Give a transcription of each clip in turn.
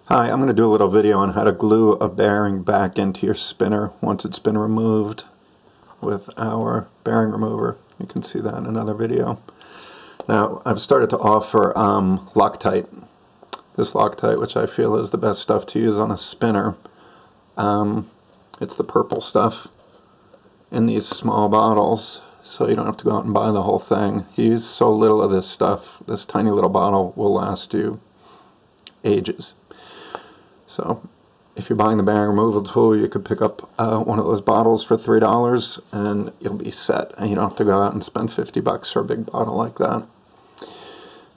Hi, I'm going to do a little video on how to glue a bearing back into your spinner once it's been removed with our bearing remover. You can see that in another video. Now, I've started to offer Loctite. This Loctite, which I feel is the best stuff to use on a spinner. It's the purple stuff in these small bottles, so you don't have to go out and buy the whole thing. You use so little of this stuff, this tiny little bottle will last you ages. So if you're buying the bearing removal tool, you could pick up one of those bottles for $3 and you'll be set, and you don't have to go out and spend $50 for a big bottle like that.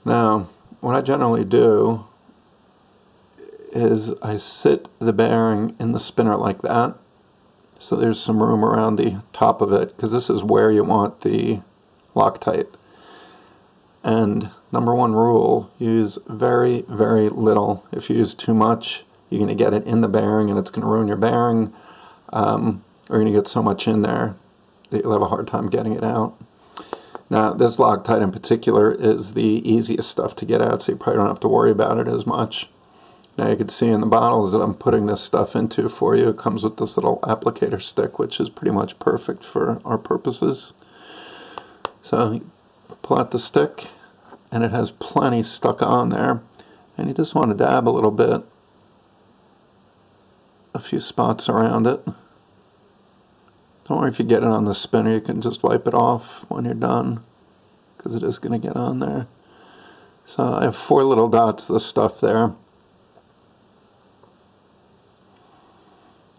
Now, what I generally do is I sit the bearing in the spinner like that, so there's some room around the top of it, because this is where you want the Loctite. And number one rule, use very, very little. If you use too much, you're going to get it in the bearing and it's going to ruin your bearing, or you're going to get so much in there that you'll have a hard time getting it out. Now, this Loctite in particular is the easiest stuff to get out, so you probably don't have to worry about it as much. Now you can see in the bottles that I'm putting this stuff into for you, it comes with this little applicator stick, which is pretty much perfect for our purposes. So you pull out the stick, and it has plenty stuck on there, and you just want to dab a little bit, a few spots around it. Don't worry if you get it on the spinner, you can just wipe it off when you're done, because it is going to get on there. So I have 4 little dots of the stuff there.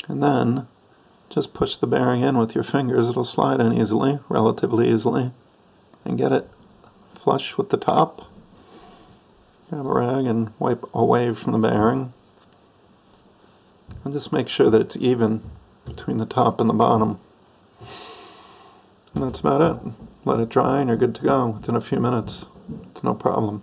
And then just push the bearing in with your fingers. It'll slide in easily, relatively easily, and get it flush with the top. Grab a rag and wipe away from the bearing. And just make sure that it's even between the top and the bottom. And that's about it. Let it dry and you're good to go within a few minutes. It's no problem.